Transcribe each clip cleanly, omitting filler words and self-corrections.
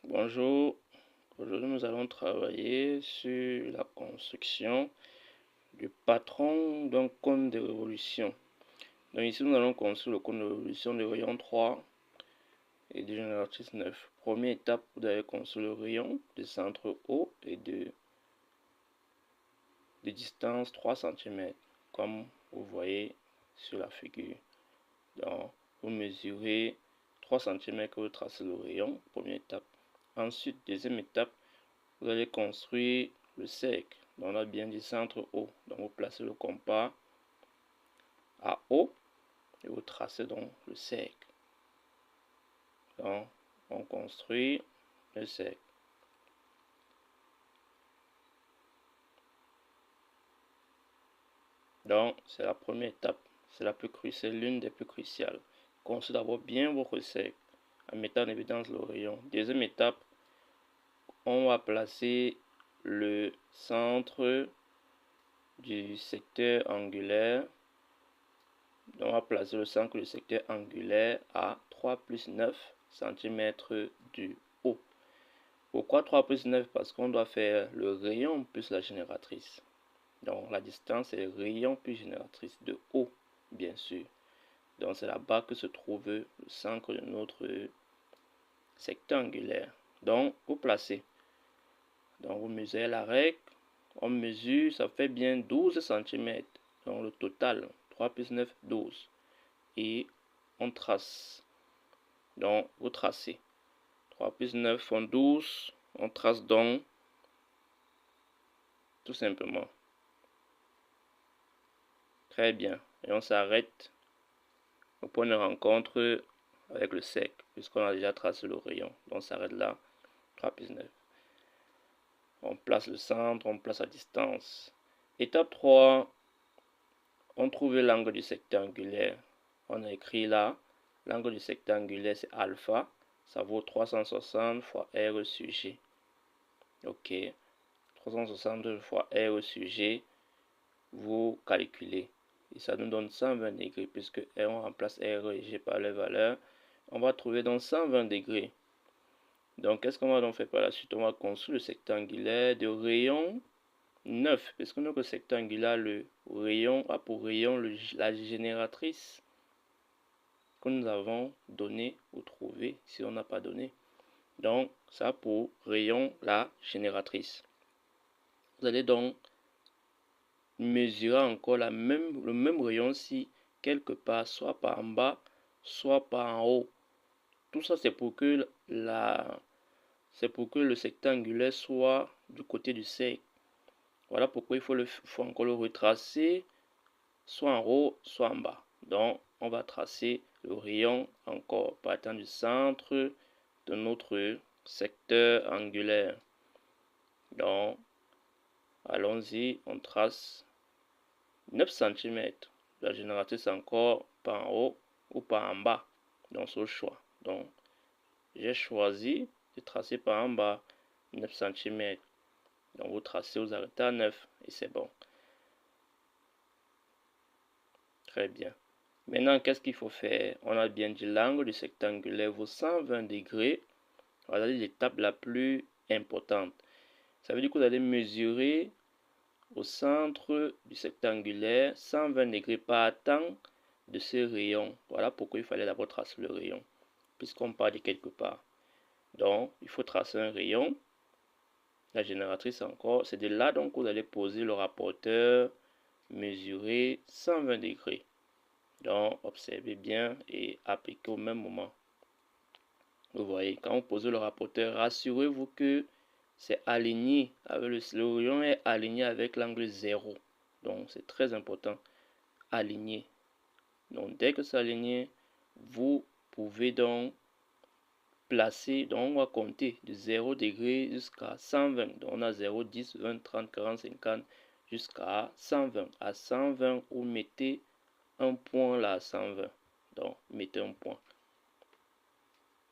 Bonjour, aujourd'hui nous allons travailler sur la construction du patron d'un cône de révolution. Donc ici nous allons construire le cône de révolution de rayon 3 et de génératrice 9. Première étape, vous allez construire le rayon de centre haut et de distance 3 cm, comme vous voyez sur la figure. Donc vous mesurez 3 cm que vous tracez le rayon, première étape. Ensuite, deuxième étape, vous allez construire le cercle. Donc on a bien dit centre haut. Donc vous placez le compas à haut et vous tracez donc le cercle. Donc on construit le cercle. Donc c'est la première étape. C'est la plus cruciale, l'une des plus cruciales. Construisez d'abord bien votre cercle en mettant en évidence le rayon. Deuxième étape, on va placer le centre du secteur angulaire. Donc on va placer le centre du secteur angulaire à 3 plus 9 cm du haut. Pourquoi 3 plus 9? Parce qu'on doit faire le rayon plus la génératrice. Donc la distance est le rayon plus génératrice de haut, bien sûr. Donc c'est là-bas que se trouve le centre de notre secteur angulaire. Donc vous placez. Donc vous mesurez la règle. On mesure, ça fait bien 12 cm. Donc le total, 3 plus 9, 12. Et on trace. Donc vous tracez. 3 plus 9 font 12. On trace donc tout simplement. Très bien. Et on s'arrête au point de rencontre avec le cercle, puisqu'on a déjà tracé le rayon. Donc on s'arrête là. 3 plus 9. On place le centre, on place la distance. Étape 3, on trouve l'angle du secteur angulaire. On a écrit là, l'angle du secteur angulaire c'est alpha. Ça vaut 360 fois R sur G. Ok. 360 fois R sur G, vous calculez. Et ça nous donne 120 degrés, puisque R, on remplace R et G par les valeurs. On va trouver donc 120 degrés. Donc, qu'est-ce qu'on va donc faire par la suite? On va construire le secteur angulaire de rayon 9, puisque notre secteur angulaire, le rayon, a pour rayon la génératrice que nous avons donné ou trouvé, si on n'a pas donné. Donc, ça a pour rayon la génératrice. Vous allez donc mesurer encore le même rayon si quelque part, soit par en bas, soit par en haut. Tout ça, c'est pour que le secteur angulaire soit du côté du cercle. Voilà pourquoi il faut encore le retracer, soit en haut, soit en bas. Donc, on va tracer le rayon encore partant du centre de notre secteur angulaire. Donc, allons-y, on trace 9 cm. La génératrice encore par en haut ou par en bas. Donc, c'est au choix. Donc, j'ai choisi de tracer par en bas 9 cm. Donc, vous tracez, vous arrêtez à 9 et c'est bon. Très bien. Maintenant, qu'est-ce qu'il faut faire? On a bien dit l'angle du secteur angulaire vaut 120 degrés. Voilà l'étape la plus importante. Ça veut dire que vous allez mesurer au centre du secteur angulaire 120 degrés par temps de ce rayon. Voilà pourquoi il fallait d'abord tracer le rayon, puisqu'on part de quelque part. Donc, il faut tracer un rayon. La génératrice encore, c'est de là donc que vous allez poser le rapporteur, mesurer 120 degrés. Donc, observez bien et appliquez au même moment. Vous voyez, quand vous posez le rapporteur, rassurez-vous que c'est aligné avec le rayon est aligné avec l'angle 0. Donc, c'est très important. Aligné. Donc, dès que c'est aligné, vous pouvez donc placer, donc on va compter de 0 degré jusqu'à 120. Donc, on a 0, 10, 20, 30, 40, 50 jusqu'à 120. À 120, vous mettez un point là à 120. Donc, mettez un point.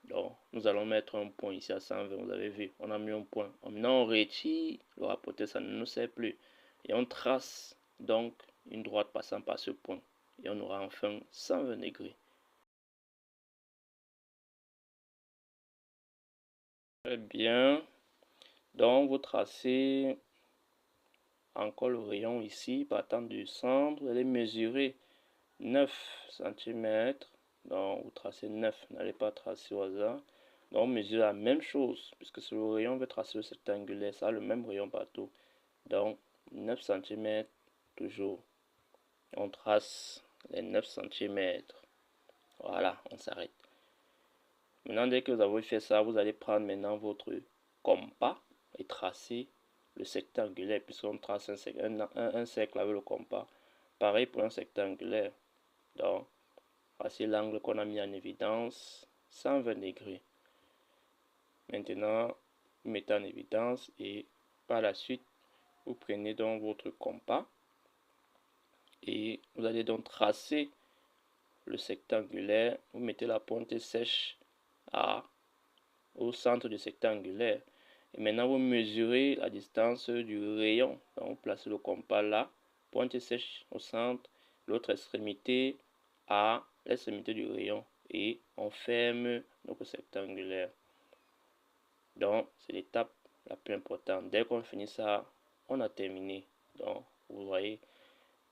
Donc, nous allons mettre un point ici à 120. Vous avez vu, on a mis un point. Maintenant, on retire le rapporteur, ça ne nous sert plus. Et on trace donc une droite passant par ce point. Et on aura enfin 120 degrés. Très bien. Donc, vous tracez encore le rayon ici, partant du centre. Vous allez mesurer 9 cm. Donc, vous tracez 9. N'allez pas tracer au hasard. Donc, on mesure la même chose, puisque sur le rayon, on veut tracer le rectangulaire. Ça a le même rayon partout. Donc, 9 cm toujours. On trace les 9 cm. Voilà, on s'arrête. Maintenant, dès que vous avez fait ça, vous allez prendre maintenant votre compas et tracer le secteur angulaire, puisqu'on trace un cercle avec le compas. Pareil pour un secteur angulaire. Donc, voici l'angle qu'on a mis en évidence, 120 degrés. Maintenant, vous mettez en évidence et par la suite, vous prenez donc votre compas et vous allez donc tracer le secteur angulaire. Vous mettez la pointe sèche au centre du secteur angulaire. Et maintenant, vous mesurez la distance du rayon. Donc, vous placez le compas là, pointe sèche au centre, l'autre extrémité à l'extrémité du rayon. Et on ferme notre secteur angulaire. Donc, c'est l'étape la plus importante. Dès qu'on finit ça, on a terminé. Donc, vous voyez.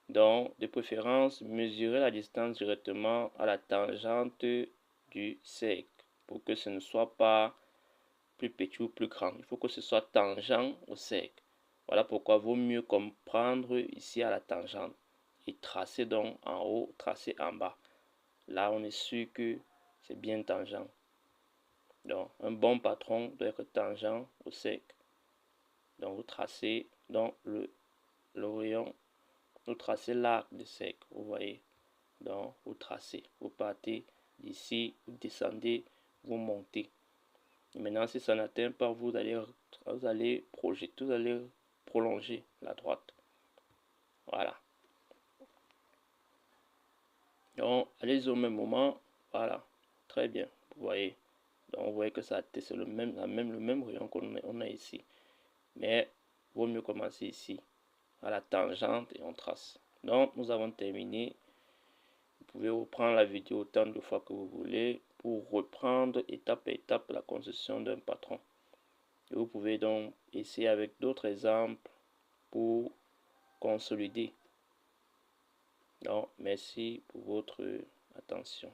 Donc, de préférence, mesurez la distance directement à la tangente du cercle pour que ce ne soit pas plus petit ou plus grand. Il faut que ce soit tangent au cercle. Voilà pourquoi il vaut mieux comprendre ici à la tangente et tracer donc en haut, tracer en bas. Là, on est sûr que c'est bien tangent. Donc, un bon patron doit être tangent au cercle. Donc, vous tracez donc le rayon, vous tracez l'arc de cercle, vous voyez. Donc, vous tracez, vous partez d'ici, vous descendez, vous montez. Et maintenant, si ça n'atteint pas, vous allez projeter, vous allez prolonger la droite. Voilà. Donc, allez au même moment. Voilà. Très bien. Vous voyez. Donc, vous voyez que ça c'est le même rayon qu'on a ici. Mais, il vaut mieux commencer ici, à la tangente, et on trace. Donc, nous avons terminé. Vous pouvez reprendre la vidéo autant de fois que vous voulez pour reprendre étape par étape la construction d'un patron. Et vous pouvez donc essayer avec d'autres exemples pour consolider. Donc, merci pour votre attention.